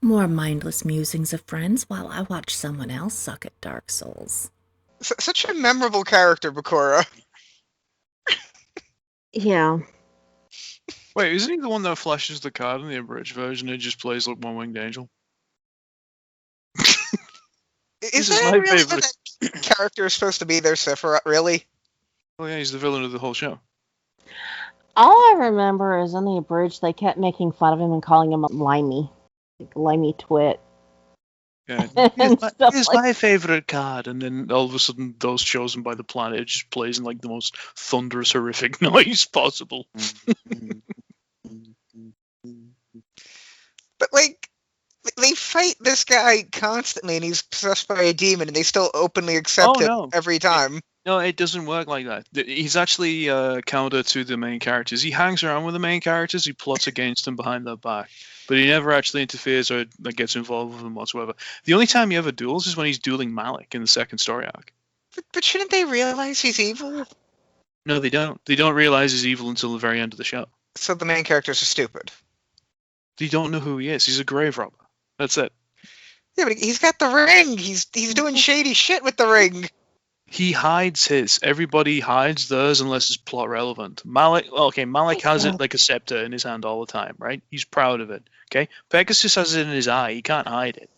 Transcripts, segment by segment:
More mindless musings of friends while I watch someone else suck at Dark Souls. Such a memorable character, Bakura. Yeah. Wait, isn't he the one that flashes the card in the abridged version and just plays like One Winged Angel? Is This is that my really favorite. what that character is supposed to be there, Sephiroth? Really? Oh yeah, he's the villain of the whole show. All I remember is in the abridged, they kept making fun of him and calling him a limey. Like, limey twit. Yeah, And stuff here's like my favorite card, and then all of a sudden, those chosen by the planet just plays in like the most thunderous, horrific noise possible. But, like, they fight this guy constantly, and he's possessed by a demon, and they still openly accept Oh, him no. every time. No, it doesn't work like that. He's actually counter to the main characters. He hangs around with the main characters. He plots against them behind their back, but he never actually interferes or like, gets involved with them whatsoever. The only time he ever duels is when he's dueling Malik in the second story arc. But shouldn't they realize he's evil? No, they don't. They don't realize he's evil until the very end of the show. So the main characters are stupid. They don't know who he is. He's a grave robber. That's it. Yeah, but he's got the ring. He's doing shady shit with the ring. He hides his. Everybody hides theirs unless it's plot relevant. Malik has it like a scepter in his hand all the time, right? He's proud of it. Okay, Pegasus has it in his eye. He can't hide it.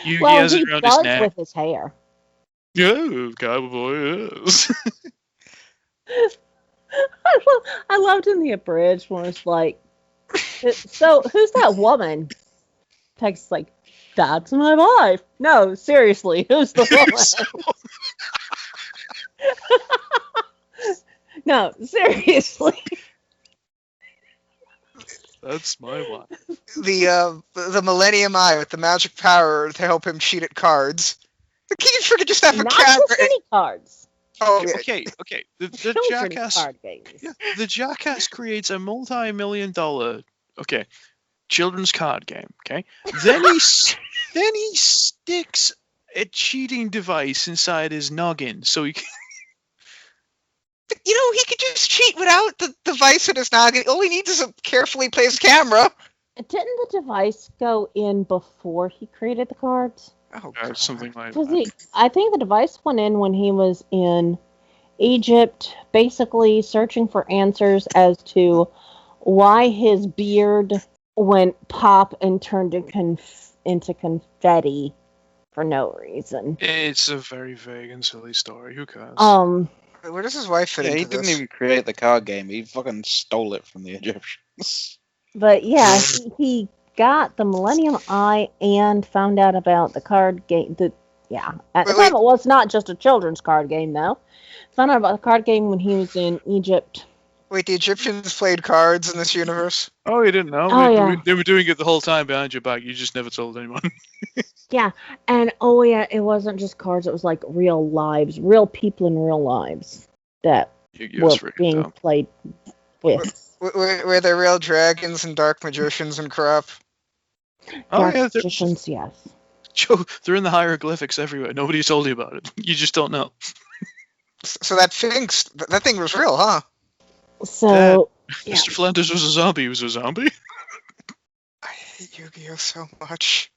He has it around his neck. with his hair. Yeah, cowboy. Yes. I loved in the abridged when it's like, so who's that woman? Text's like, that's my wife. No, seriously, who's the woman? No, seriously. That's my wife. The Millennium Eye with the magic power to help him cheat at cards. He could just have a Not camera. just any cards. Oh, yeah. Okay. The Children's jackass. card games. Yeah, the jackass creates a multi-million-dollar children's card game. Okay, then he sticks a cheating device inside his noggin, so he can. He could just cheat without the device in his noggin. All he needs is a carefully placed camera. Didn't the device go in before he created the cards? Oh, Or something like Because that. I think the device went in when he was in Egypt, basically searching for answers as to why his beard went pop and turned into confetti for no reason. It's a very vague and silly story. Who cares? Where does his wife fit Yeah, into he this? didn't even create the card game. He fucking stole it from the Egyptians. But yeah, he got the Millennium Eye and found out about the card game. At the Wait. time it was not just a children's card game, though. Found out about the card game when he was in Egypt. Wait, the Egyptians played cards in this universe? Oh, you didn't know? Oh, yeah. They were doing it the whole time behind your back. You just never told anyone. Yeah, and it wasn't just cards. It was like real lives, real people in real lives that were Yu-Gi-Oh's freaking being dumb. played with. Were there real dragons and dark magicians and crap? Oh Dark yeah, magicians, yes. Joe, they're in the hieroglyphics everywhere. Nobody told you about it. You just don't know. So that thing was real, huh? So, yeah. Mr. Flanders was a zombie. He was a zombie. I hate Yu-Gi-Oh so much.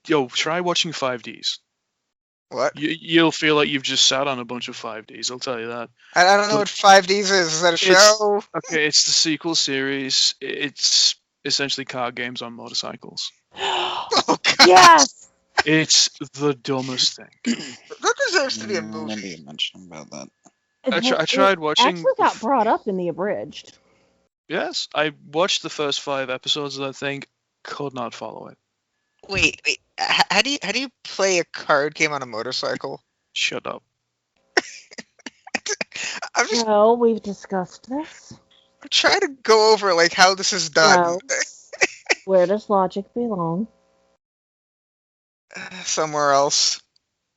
Yo, try watching 5Ds. What? You'll feel like you've just sat on a bunch of 5Ds. I'll tell you that. I don't know what 5Ds is. Is that a show? Okay, it's the sequel series. It's essentially card games on motorcycles. Oh, God. Yes! It's the dumbest thing. That deserves to be a I remember movie. you mentioning about that. I tried watching. Actually got brought up in the abridged. Yes, I watched the first 5 episodes of that thing. Could not follow it. Wait. How do you play a card game on a motorcycle? Shut up. I'm just No, we've discussed this. trying to go over like how this is done. Where does logic belong? Somewhere else.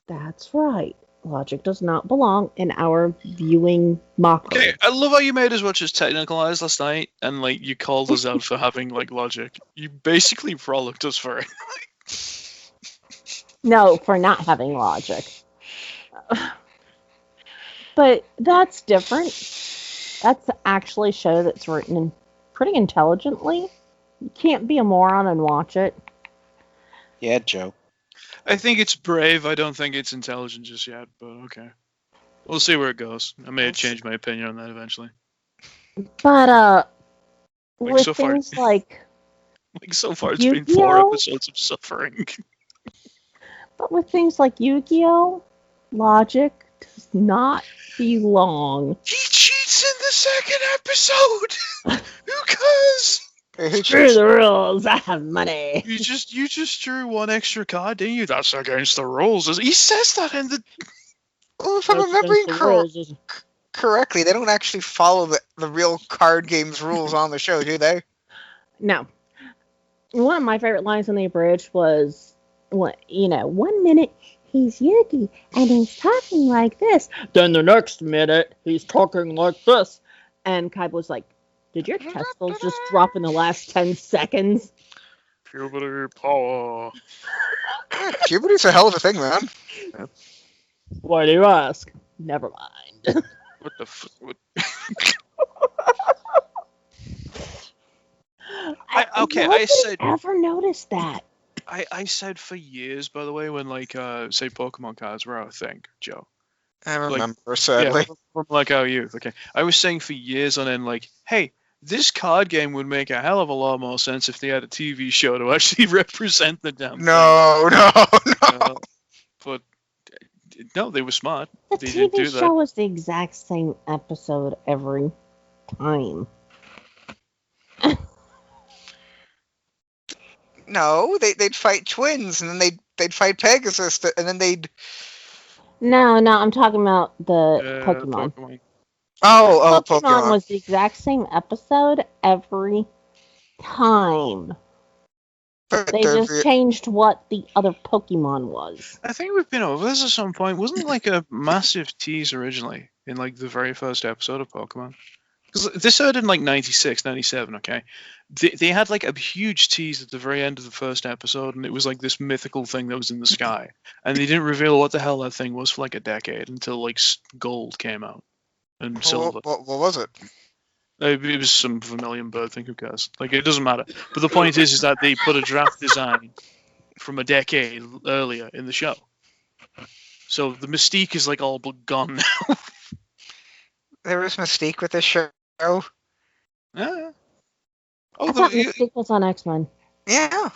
That's right. Logic does not belong in our viewing mockery. Okay, I love how you made us watch us technicalize last night, and like you called us out for having like logic. You basically frolicked us for it. No, for not having logic. But that's different. That's actually a show that's written pretty intelligently. You can't be a moron and watch it. Yeah, Joe. I think it's brave. I don't think it's intelligent just yet, but okay. We'll see where it goes. I may change my opinion on that eventually. But Like, with so far- things like Like, so far, it's been 4 Yu-Gi-Oh? episodes of suffering. But with things like Yu-Gi-Oh, logic does not belong. He cheats in the second episode! Who cares? Who Screw cheats? the rules. I have money. You just drew one extra card, didn't you? That's against the rules. He says that in the... Well, if I'm That's remembering against the rules. correctly, they don't actually follow the real card game's rules on the show, do they? No. One of my favorite lines in the abridged was, one minute he's Yugi and he's talking like this. Then the next minute he's talking like this. And Kaiba was like, did your testicles just drop in the last 10 seconds? Puberty power. Yeah, puberty's a hell of a thing, man. Why do you ask? Never mind. What the fuck? What? I said... ever noticed that? I said for years, by the way, when, like, say Pokemon cards were out, I think, Joe. I remember, sadly. Yeah, from like our youth. Okay, I was saying for years on end, like, hey, this card game would make a hell of a lot more sense if they had a TV show to actually represent the damn No. thing. But no, they were smart. The They did do TV that. show was the exact same episode every time. No, they'd fight twins, and then they'd fight Pegasus, and then they'd... No, I'm talking about the Pokemon. Pokemon Pokemon. was the exact same episode every time. But They they're just changed what the other Pokemon was. I think we've been over this at some point. Wasn't it like a massive tease originally in like the very first episode of Pokemon? Because this aired in like 96, 97, okay? They had like a huge tease at the very end of the first episode, and it was like this mythical thing that was in the sky. And they didn't reveal what the hell that thing was for like a decade until like Gold came out. And Silver. What was it? It was some vermilion bird thing, who cares? Like, it doesn't matter. But the point is that they put a draft design from a decade earlier in the show. So the mystique is like all but gone now. There was Mystique with this show. Yeah. I thought Mystique was on X-Men. Yeah.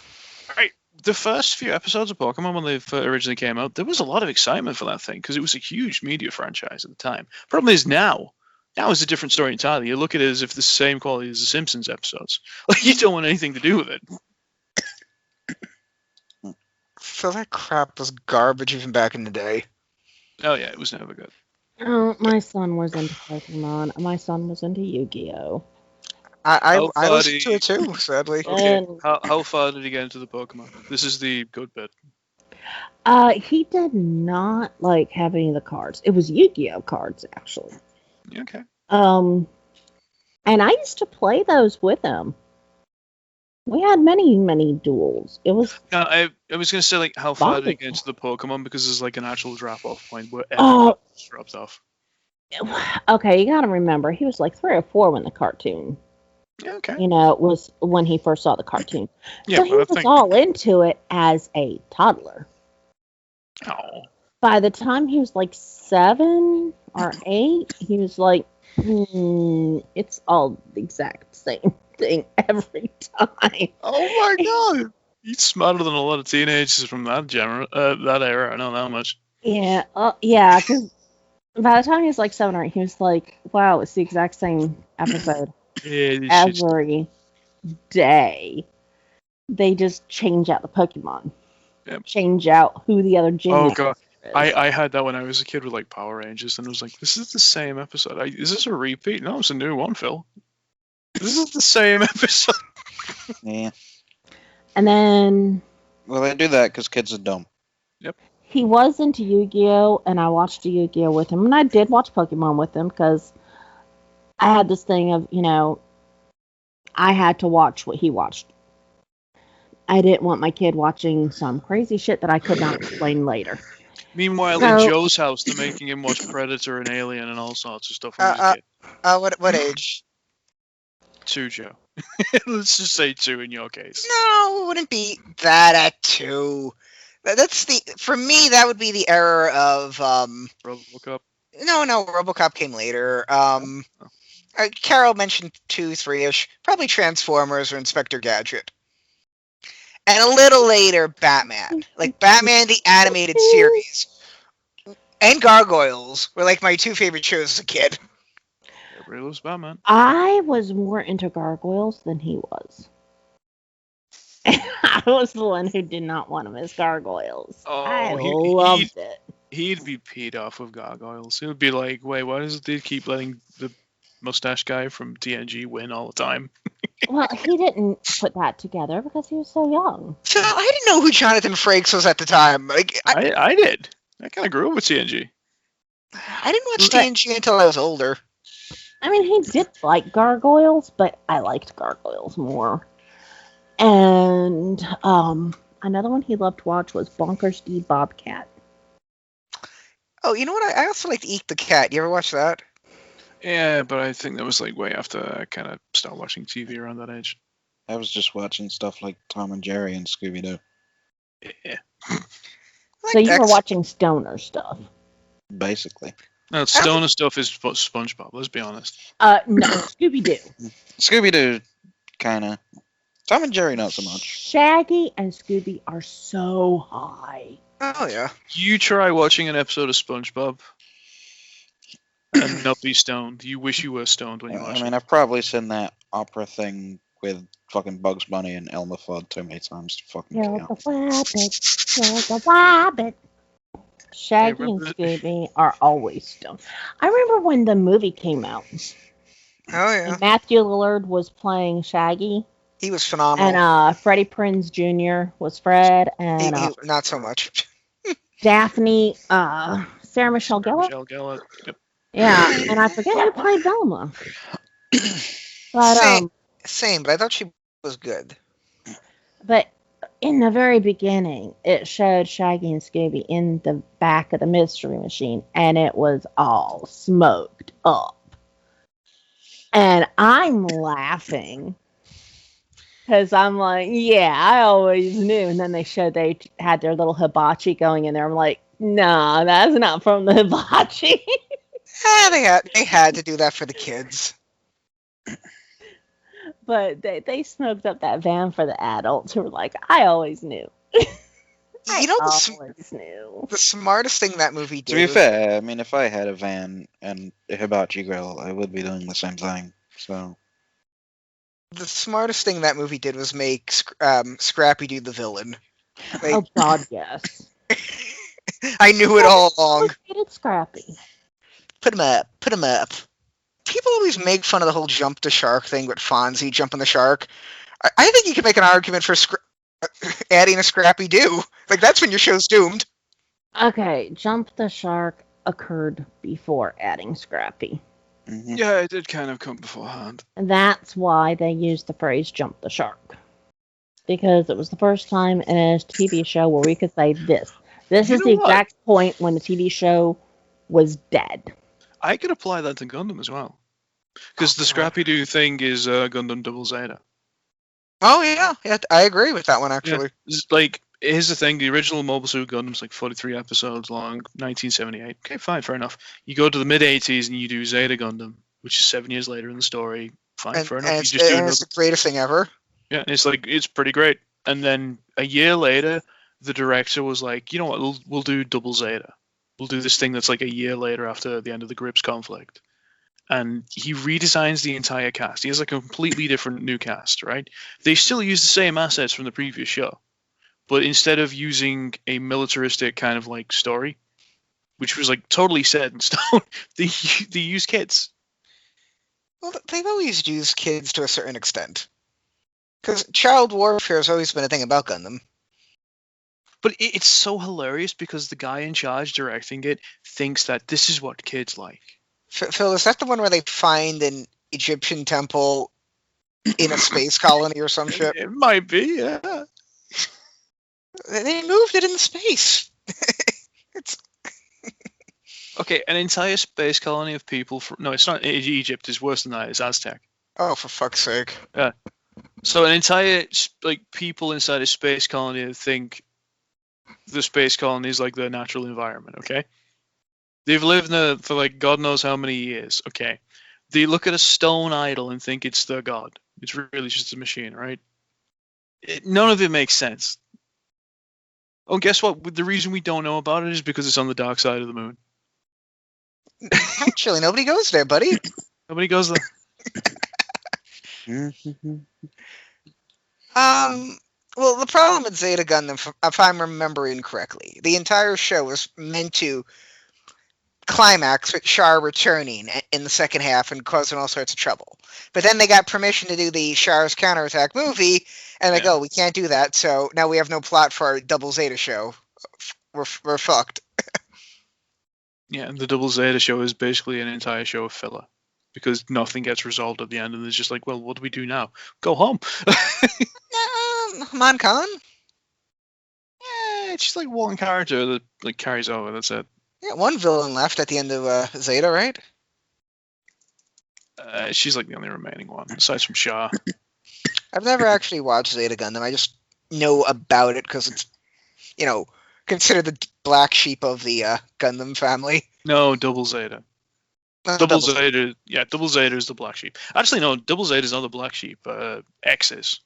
The first few episodes of Pokemon, when they originally came out, there was a lot of excitement for that thing because it was a huge media franchise at the time. Problem is now it's a different story entirely. You look at it as if the same quality as the Simpsons episodes. Like, you don't want anything to do with it. So that crap was garbage even back in the day. Oh yeah, it was never good. Oh, my son was into Pokemon. My son was into Yu-Gi-Oh. I Oh, listened to buddy. it too, sadly. Okay, And how far did he get into the Pokemon? This is the good bit. he did not like have any of the cards. It was Yu-Gi-Oh cards, actually. Okay. And I used to play those with him. We had many duels. It was No, I was gonna say, like, how far did he get into the Pokemon, because there's like an actual drop-off point where everyone drops off. okay. You gotta remember, he was like 3 or 4 when the cartoon, Yeah, okay. was when he first saw the cartoon. Yeah, So he but I was think. all into it as a toddler. Oh. By the time he was like 7 or 8, he was like, it's all the exact same thing every time. Oh my god! He's smarter than a lot of teenagers from that era. I know that much. Yeah, yeah, because by the time he was like 7 or 8, he was like, wow, it's the exact same episode Yeah, every day. They just change out the Pokemon. Yep. Change out who the other gym Oh, master God. is. I had that when I was a kid with like Power Rangers, and I was like, this is the same episode. Is this a repeat? No, it's a new one, Phil. This is the same episode. Yeah. And then Well, they do that because kids are dumb. he was into Yu-Gi-Oh! And I watched Yu-Gi-Oh! With him. And I did watch Pokemon with him because I had this thing of, I had to watch what he watched. I didn't want my kid watching some crazy shit that I could not explain later. Meanwhile, So- in Joe's house, they're making him watch Predator and Alien and all sorts of stuff when he was a kid. What age? 2, Joe. Let's just say 2 in your case. No, it wouldn't be that at 2. That's for me. That would be the error of RoboCop. No, RoboCop came later. Carol mentioned 2, 3-ish. Probably Transformers or Inspector Gadget. And a little later, Batman. Like Batman the Animated Series. And Gargoyles were like my 2 favorite shows as a kid. Everybody loves Batman. I was more into Gargoyles than he was. I was the one who did not want him as Gargoyles. Oh, I loved it. He'd be peed off with Gargoyles. He would be like, wait, why does they keep letting the mustache guy from TNG win all the time? Well, he didn't put that together because he was so young. So I didn't know who Jonathan Frakes was at the time. Like I did. I kind of grew up with TNG. I didn't watch TNG until I was older. I mean, he did like Gargoyles, but I liked Gargoyles more. And another one he loved to watch was Bonkers D. Bobcat. Oh, you know what? I also like to Eat the Cat. You ever watch that? Yeah, but I think that was like way after I kind of started watching TV around that age. I was just watching stuff like Tom and Jerry and Scooby Doo. Yeah. So you were watching stoner stuff. Basically. No, stoner stuff is SpongeBob, let's be honest. No, Scooby Doo. Scooby Doo, kind of. Tom and Jerry, not so much. Shaggy and Scooby are so high. Oh, yeah. You try watching an episode of SpongeBob and not be stoned. You wish you were stoned when you watch I mean, it. I've probably seen that opera thing with fucking Bugs Bunny and Elmer Fudd too many times to fucking You're count. the rabbit. You're the rabbit. Shaggy and Scooby are always stoned. I remember when the movie came out. Oh, yeah. And Matthew Lillard was playing Shaggy. He was phenomenal. And Freddie Prinze Jr. was Fred. And not so much. Daphne, Sarah Michelle Gellar. Michelle Gellar. Yep. Yeah, and I forget who played Velma. But Same, but I thought she was good. But in the very beginning, it showed Shaggy and Scooby in the back of the Mystery Machine, and it was all smoked up. And I'm laughing because I'm like, yeah, I always knew. And then they showed they had their little hibachi going in there. I'm like, nah, that's not from the hibachi. They had to do that for the kids. But they smoked up that van for the adults who were like, I always knew. You know, always knew. The smartest thing that movie did. To be fair, I mean, if I had a van and a hibachi grill, I would be doing the same thing. So The smartest thing that movie did was make Scrappy Doo the villain. Like, Oh, God, yes. I knew it all along. I hated Scrappy. Put him up. People always make fun of the whole jump the shark thing with Fonzie jumping the shark. I think you can make an argument for adding a Scrappy Doo. Like, that's when your show's doomed. Okay, Jump the Shark occurred before adding Scrappy. mhm. Yeah, it did kind of come beforehand. And that's why they used the phrase Jump the Shark. Because it was the first time in a TV show where we could say this. This You is know the what? exact point when the TV show was dead. I could apply that to Gundam as well. Because the Scrappy Doo thing is Gundam Double Zeta. Oh, yeah. I agree with that one, actually. It's like, here's the thing, the original Mobile Suit Gundam's like 43 episodes long, 1978. Okay, fine, fair enough. You go to the mid-80s and you do Zeta Gundam, which is 7 years later in the story. Fine, And, fair and enough. it's, You just do and it's the greatest thing ever. Yeah, it's pretty great. And then a year later, the director was like, you know what, we'll do Double Zeta. We'll do this thing that's like a year later after the end of the Grips conflict. And he redesigns the entire cast. He has a completely different new cast, right? They still use the same assets from the previous show. But instead of using a militaristic kind of like story, which was like totally set in stone, they use kids. Well, they've always used kids to a certain extent. Because child warfare has always been a thing about Gundam. But it's so hilarious because the guy in charge directing it thinks that this is what kids like. Phil, is that the one where they find an Egyptian temple in a space colony or some shit? It might be, yeah. They moved it in space. It's Okay, an entire space colony of people. No, it's not Egypt. It's worse than that. It's Aztec. Oh, for fuck's sake. So an entire people inside a space colony think the space colony is like their natural environment. Okay, they've lived there for like God knows how many years. Okay, they look at a stone idol and think it's their god. It's really just a machine, right? None of it makes sense. Oh, guess what? The reason we don't know about it is because it's on the dark side of the moon. Actually, nobody goes there, buddy. Nobody goes there. Well, the problem with Zeta Gundam, if I'm remembering correctly, the entire show was meant to climax with Char returning in the second half and causing all sorts of trouble. But then they got permission to do the Char's counterattack movie, and they go, we can't do that, so now we have no plot for our Double Zeta show. We're fucked. Yeah, the Double Zeta show is basically an entire show of filler. Because nothing gets resolved at the end, and it's just like, well, what do we do now? Go home. Haman Khan? Yeah, it's just like one character that like carries over. That's it. Yeah, one villain left at the end of Zeta, right? She's like the only remaining one, aside from Shah. I've never actually watched Zeta Gundam. I just know about it because it's, considered the black sheep of the Gundam family. No, Double Zeta. Double Zeta, Double Zeta is the black sheep. Actually, no, Double Zeta is not the black sheep. X is.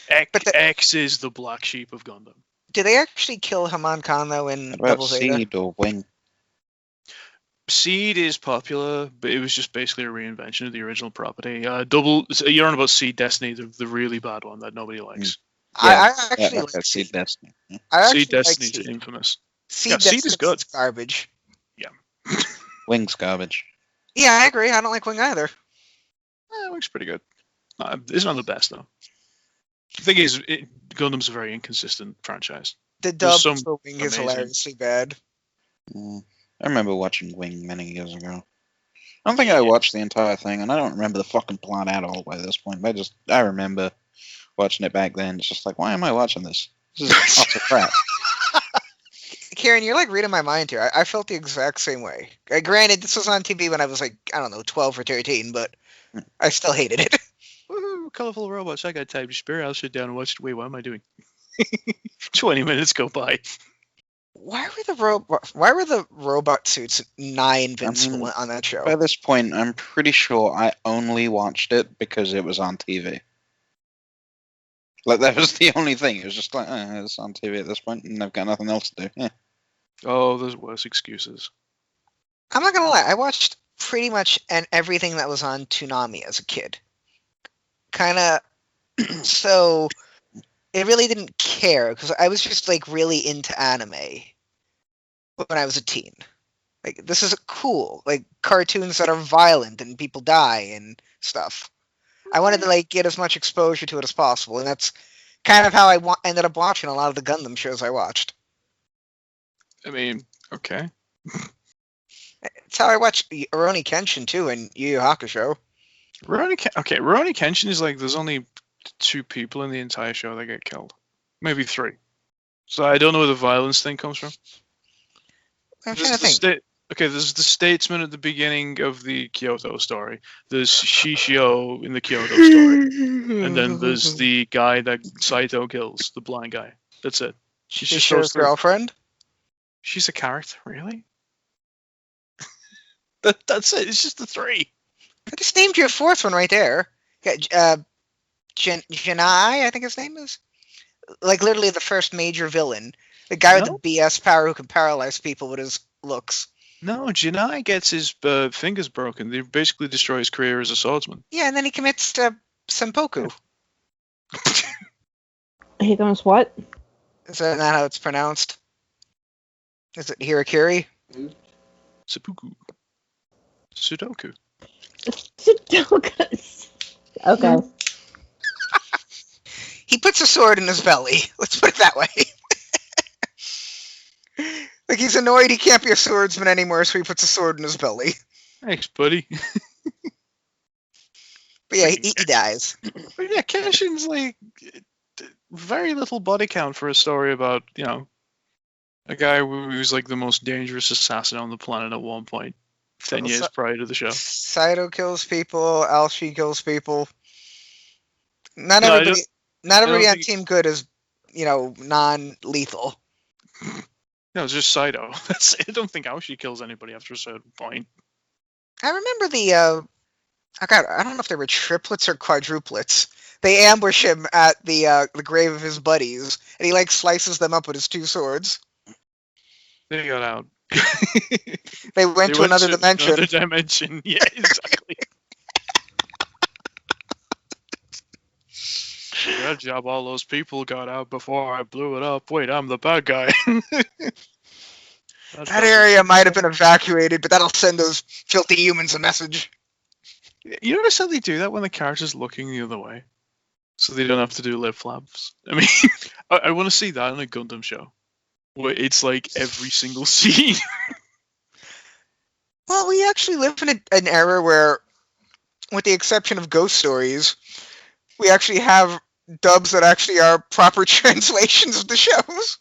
X is the black sheep of Gundam. Did they actually kill Haman Khan, though, in What about Double Zeta? Seed or Wing? Seed is popular, but it was just basically a reinvention of the original property. You're on about Seed Destiny, the really bad one that nobody likes. I actually like Seed Destiny. Seed. Seed Destiny is infamous. Seed Seed is good. Garbage. Wing's garbage. Yeah, I agree. I don't like Wing either. Wing's pretty good. It's not the best, though. The thing is, Gundam's a very inconsistent franchise. The dub some for Wing is amazing- hilariously bad. I remember watching Wing many years ago. I don't think I watched the entire thing, and I don't remember the fucking plot at all by this point. But I remember watching it back then. It's just like, why am I watching this? This is utter crap. Karen, you're like reading my mind here. I felt the exact same way. Granted, this was on TV when I was like, 12 or 13, but I still hated it. Woohoo, colorful robots. I got time to spare. I'll sit down and watch. Wait, what am I doing? 20 minutes go by. Why were the robot suits not invincible on that show? By this point, I'm pretty sure I only watched it because it was on TV. Like, that was the only thing. It was just like, it's on TV at this point, and I've got nothing else to do. Yeah. Oh, there's worse excuses. I'm not gonna lie. I watched pretty much everything that was on Toonami as a kid. Kind of. So, it really didn't care because I was just like really into anime when I was a teen. Like, this is cool. Like, cartoons that are violent and people die and stuff. I wanted to like get as much exposure to it as possible, and that's kind of how I ended up watching a lot of the Gundam shows I watched. I mean, okay. It's how I watched Rurouni Kenshin too, and Yu Yu Hakusho. Rurouni Kenshin is like there's only 2 people in the entire show that get killed, maybe 3. So I don't know where the violence thing comes from. I'm trying to think. There's the statesman at the beginning of the Kyoto story. There's Shishio in the Kyoto story. And then there's the guy that Saito kills, the blind guy. That's it. She's just Shisho's girlfriend. She's a character, really? That's it. It's just the 3. I just named you a 4th one right there. Janai, I think his name is. Like literally the first major villain. The guy with the BS power who can paralyze people with his looks. No, Janai gets his fingers broken. They basically destroy his career as a swordsman. Yeah, and then he commits to Senpoku. He goes, what? Is that not how it's pronounced? Is it Hirakiri? Seppuku. Sudoku. Okay. He puts a sword in his belly. Let's put it that way. Like, he's annoyed he can't be a swordsman anymore, so he puts a sword in his belly. Thanks, buddy. But yeah, he dies. But yeah, Kenshin's like very little body count for a story about, a guy who's like the most dangerous assassin on the planet at one point. 10 years prior to the show. Saito kills people. Alshi kills people. Not No, I everybody. Not don't everybody on think- Team Good is, non-lethal. No, it's just Saito. That's it. I don't think Aoshi kills anybody after a certain point. I remember the. I don't know if they were triplets or quadruplets. They ambush him at the grave of his buddies, and he slices them up with his two swords. They got out. They went to another dimension. Another dimension. Yeah, exactly. Good job, all those people got out before I blew it up. Wait, I'm the bad guy. That area might have been evacuated, but that'll send those filthy humans a message. You notice how they do that when the character's looking the other way? So they don't have to do lip flaps. I mean, I want to see that in a Gundam show. Where it's like every single scene. Well, we actually live in an era where, with the exception of ghost stories, we actually have dubs that actually are proper translations of the shows.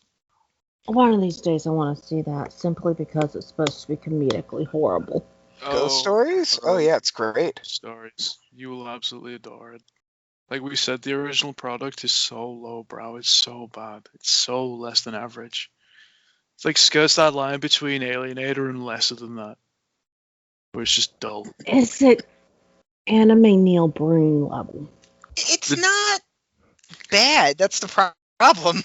One of these days I want to see that simply because it's supposed to be comedically horrible. Ghost stories? Oh yeah, it's great. Stories. You will absolutely adore it. Like we said, the original product is so lowbrow. It's so bad. It's so less than average. It's like skirts that line between Alienator and lesser than that. Where it's just dull. Is it anime Neil Breen level? It's not bad. That's the problem.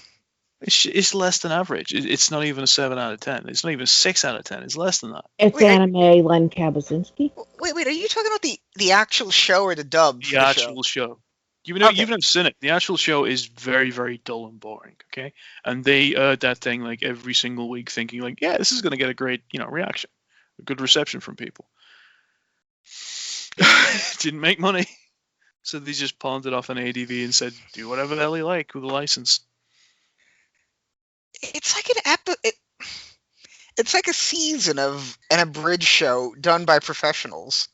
It's less than average. It's not even a 7 out of 10. It's not even a 6 out of 10. It's less than that. It's Wait, anime Len Kabasinski. Wait, are you talking about the actual show or the dub? The actual show. You've never seen it. The actual show is very, very dull and boring. Okay, and they that thing like every single week, thinking like, yeah, this is going to get a great reaction, a good reception from people. Didn't make money, so they just pawned it off an ADV and said, do whatever the hell you like with the license. It's like it's like a season of an abridged show done by professionals.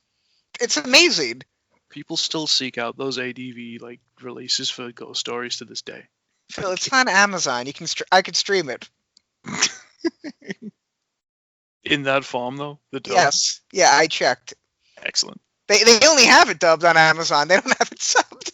It's amazing. People still seek out those ADV like releases for ghost stories to this day. Phil, it's on Amazon. I could stream it. In that form, though, the dub. Yes. Yeah, I checked. Excellent. They only have it dubbed on Amazon. They don't have it subbed.